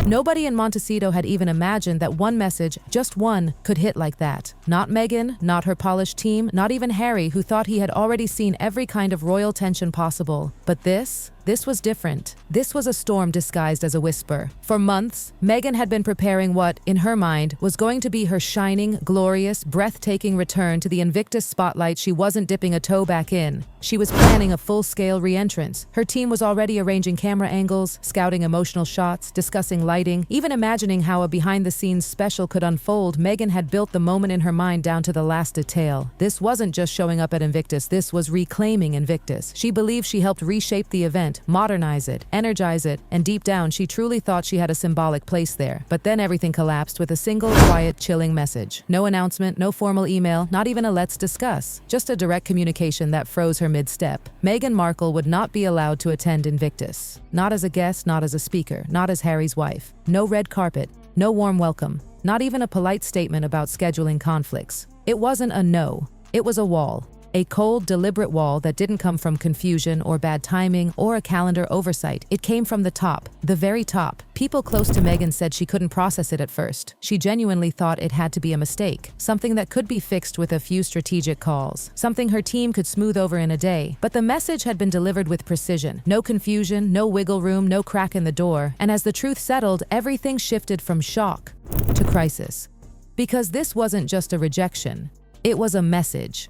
Nobody in Montecito had even imagined that one message, just one, could hit like that. Not Meghan, not her polished team, not even Harry, who thought he had already seen every kind of royal tension possible. But this was different. This was a storm disguised as a whisper. For months, Meghan had been preparing what, in her mind, was going to be her shining, glorious, breathtaking return to the Invictus spotlight she wasn't dipping a toe back in. She was planning a full-scale re-entrance. Her team was already arranging camera angles, scouting emotional shots, discussing lighting, even imagining how a behind-the-scenes special could unfold. Meghan had built the moment in her mind down to the last detail. This wasn't just showing up at Invictus, this was reclaiming Invictus. She believed she helped reshape the event, modernize it, energize it, and deep down she truly thought she had a symbolic place there. But then everything collapsed with a single, quiet, chilling message. No announcement, no formal email, not even a let's discuss. Just a direct communication that froze her mid-step. Meghan Markle would not be allowed to attend Invictus. Not as a guest, not as a speaker, not as Harry's wife. No red carpet, no warm welcome, not even a polite statement about scheduling conflicts. It wasn't a no, it was a wall. A cold, deliberate wall that didn't come from confusion or bad timing or a calendar oversight. It came from the top, the very top. People close to Meghan said she couldn't process it at first. She genuinely thought it had to be a mistake, something that could be fixed with a few strategic calls, something her team could smooth over in a day. But the message had been delivered with precision. No confusion, no wiggle room, no crack in the door. And as the truth settled, everything shifted from shock to crisis. Because this wasn't just a rejection, it was a message.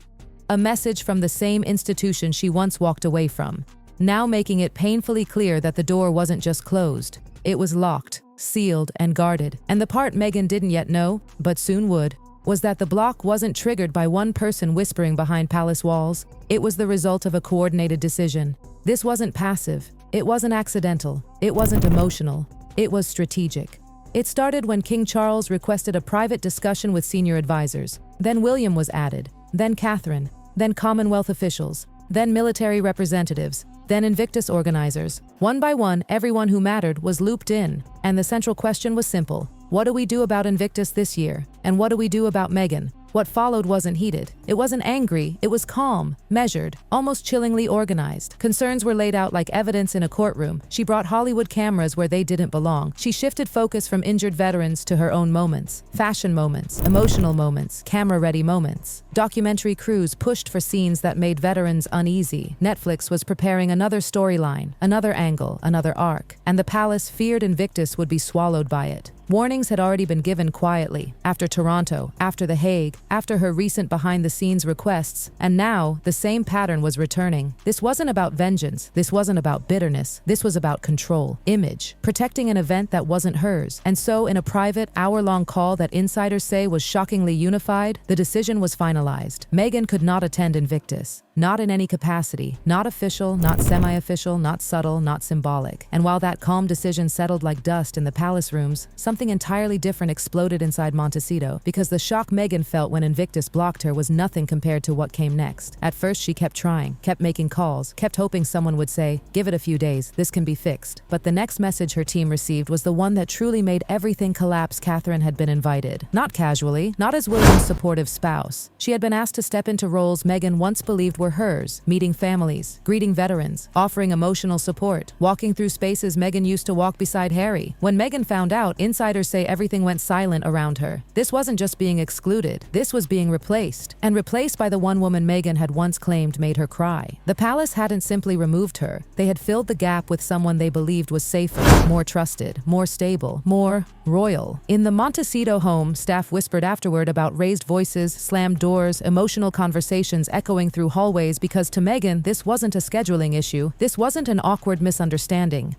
A message from the same institution she once walked away from, now making it painfully clear that the door wasn't just closed. It was locked, sealed, and guarded. And the part Meghan didn't yet know, but soon would, was that the block wasn't triggered by one person whispering behind palace walls. It was the result of a coordinated decision. This wasn't passive. It wasn't accidental. It wasn't emotional. It was strategic. It started when King Charles requested a private discussion with senior advisors. Then William was added. Then Catherine. Then Commonwealth officials, then military representatives, then Invictus organizers. One by one, everyone who mattered was looped in, and the central question was simple. What do we do about Invictus this year? And what do we do about Meghan? What followed wasn't heated. It wasn't angry. It was calm, measured, almost chillingly organized. Concerns were laid out like evidence in a courtroom. She brought Hollywood cameras where they didn't belong. She shifted focus from injured veterans to her own moments. Fashion moments, emotional moments, camera-ready moments. Documentary crews pushed for scenes that made veterans uneasy. Netflix was preparing another storyline, another angle, another arc. And the palace feared Invictus would be swallowed by it. Warnings had already been given quietly, after Toronto, after The Hague, after her recent behind-the-scenes requests, and now the same pattern was returning. This wasn't about vengeance, this wasn't about bitterness, this was about control, image, protecting an event that wasn't hers. And so, in a private, hour-long call that insiders say was shockingly unified, the decision was finalized. Meghan could not attend Invictus. Not in any capacity, not official, not semi-official, not subtle, not symbolic. And while that calm decision settled like dust in the palace rooms, something entirely different exploded inside Montecito, because the shock Meghan felt when Invictus blocked her was nothing compared to what came next. At first she kept trying, kept making calls, kept hoping someone would say, "Give it a few days, this can be fixed." But the next message her team received was the one that truly made everything collapse. Catherine had been invited. Not casually, not as William's supportive spouse. She had been asked to step into roles Meghan once believed were hers, meeting families, greeting veterans, offering emotional support, walking through spaces Meghan used to walk beside Harry. When Meghan found out, insiders say everything went silent around her. This wasn't just being excluded, this was being replaced. And replaced by the one woman Meghan had once claimed made her cry. The palace hadn't simply removed her, they had filled the gap with someone they believed was safer, more trusted, more stable, more royal. In the Montecito home, staff whispered afterward about raised voices, slammed doors, emotional conversations echoing through hallways, because to Meghan, this wasn't a scheduling issue. This wasn't an awkward misunderstanding.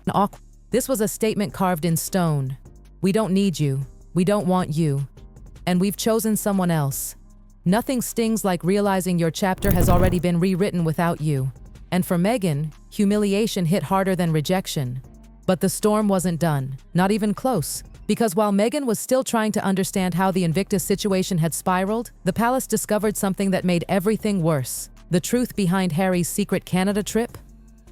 This was a statement carved in stone. We don't need you. We don't want you. And we've chosen someone else. Nothing stings like realizing your chapter has already been rewritten without you. And for Meghan, humiliation hit harder than rejection. But the storm wasn't done. Not even close. Because while Meghan was still trying to understand how the Invictus situation had spiraled, the palace discovered something that made everything worse. The truth behind Harry's secret Canada trip?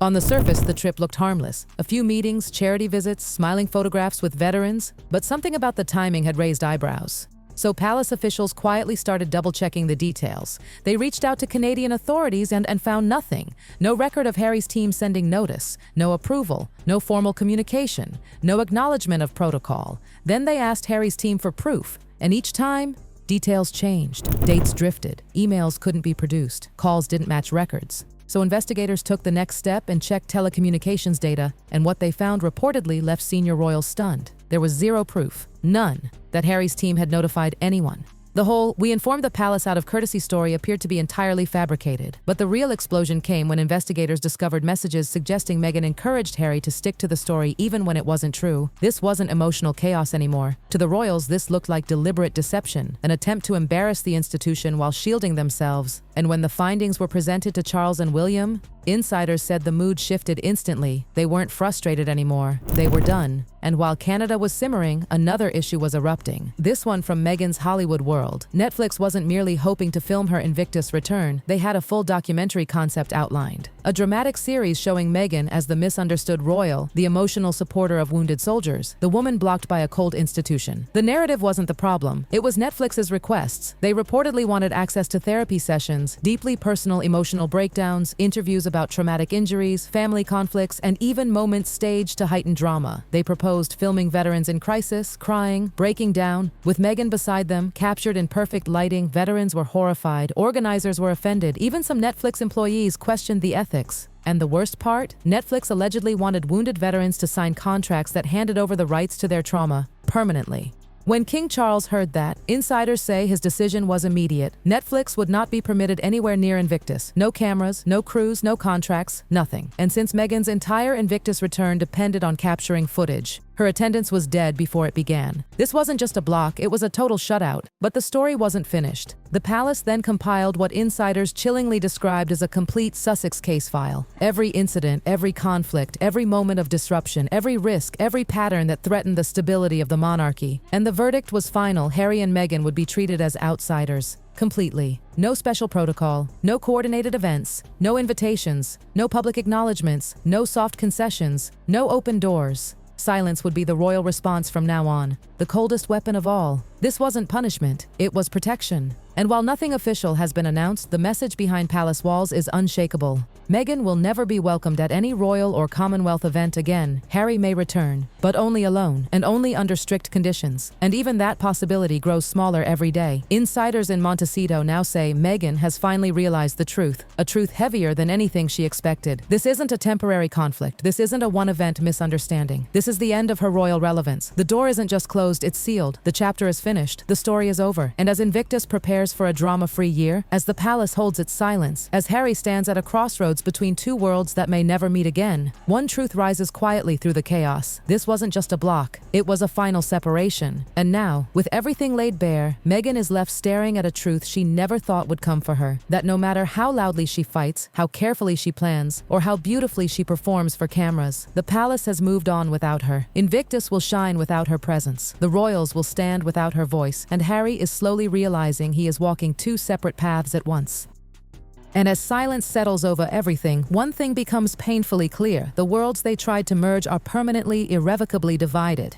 On the surface, the trip looked harmless. A few meetings, charity visits, smiling photographs with veterans, but something about the timing had raised eyebrows. So palace officials quietly started double-checking the details. They reached out to Canadian authorities and found nothing. No record of Harry's team sending notice, no approval, no formal communication, no acknowledgement of protocol. Then they asked Harry's team for proof, and each time, details changed, dates drifted, emails couldn't be produced, calls didn't match records. So investigators took the next step and checked telecommunications data, and what they found reportedly left senior royals stunned. There was zero proof, none, that Harry's team had notified anyone. The whole "we informed the palace out of courtesy" story appeared to be entirely fabricated. But the real explosion came when investigators discovered messages suggesting Meghan encouraged Harry to stick to the story even when it wasn't true. This wasn't emotional chaos anymore. To the royals, this looked like deliberate deception, an attempt to embarrass the institution while shielding themselves. And when the findings were presented to Charles and William, insiders said the mood shifted instantly. They weren't frustrated anymore. They were done. And while Canada was simmering, another issue was erupting. This one from Meghan's Hollywood world. Netflix wasn't merely hoping to film her Invictus return. They had a full documentary concept outlined. A dramatic series showing Meghan as the misunderstood royal, the emotional supporter of wounded soldiers, the woman blocked by a cold institution. The narrative wasn't the problem. It was Netflix's requests. They reportedly wanted access to therapy sessions, deeply personal emotional breakdowns, interviews about traumatic injuries, family conflicts, and even moments staged to heighten drama. They proposed filming veterans in crisis, crying, breaking down. With Meghan beside them, captured in perfect lighting, veterans were horrified, organizers were offended, even some Netflix employees questioned the ethics. And the worst part? Netflix allegedly wanted wounded veterans to sign contracts that handed over the rights to their trauma permanently. When King Charles heard that, insiders say his decision was immediate. Netflix would not be permitted anywhere near Invictus. No cameras, no crews, no contracts, nothing. And since Meghan's entire Invictus return depended on capturing footage, her attendance was dead before it began. This wasn't just a block, it was a total shutout. But the story wasn't finished. The palace then compiled what insiders chillingly described as a complete Sussex case file. Every incident, every conflict, every moment of disruption, every risk, every pattern that threatened the stability of the monarchy. And the verdict was final. Harry and Meghan would be treated as outsiders. Completely. No special protocol, no coordinated events, no invitations, no public acknowledgements, no soft concessions, no open doors. Silence would be the royal response from now on, the coldest weapon of all. This wasn't punishment, it was protection. And while nothing official has been announced, the message behind palace walls is unshakable. Meghan will never be welcomed at any royal or Commonwealth event again. Harry may return, but only alone, and only under strict conditions. And even that possibility grows smaller every day. Insiders in Montecito now say Meghan has finally realized the truth, a truth heavier than anything she expected. This isn't a temporary conflict. This isn't a one-event misunderstanding. This is the end of her royal relevance. The door isn't just closed, it's sealed. The chapter is finished. The story is over. And as Invictus prepares for a drama-free year, as the palace holds its silence, as Harry stands at a crossroads between two worlds that may never meet again, one truth rises quietly through the chaos. This wasn't just a block, it was a final separation. And now, with everything laid bare, Meghan is left staring at a truth she never thought would come for her. That no matter how loudly she fights, how carefully she plans, or how beautifully she performs for cameras, the palace has moved on without her. Invictus will shine without her presence. The royals will stand without her voice, and Harry is slowly realizing he is walking two separate paths at once. And as silence settles over everything, one thing becomes painfully clear: the worlds they tried to merge are permanently, irrevocably divided.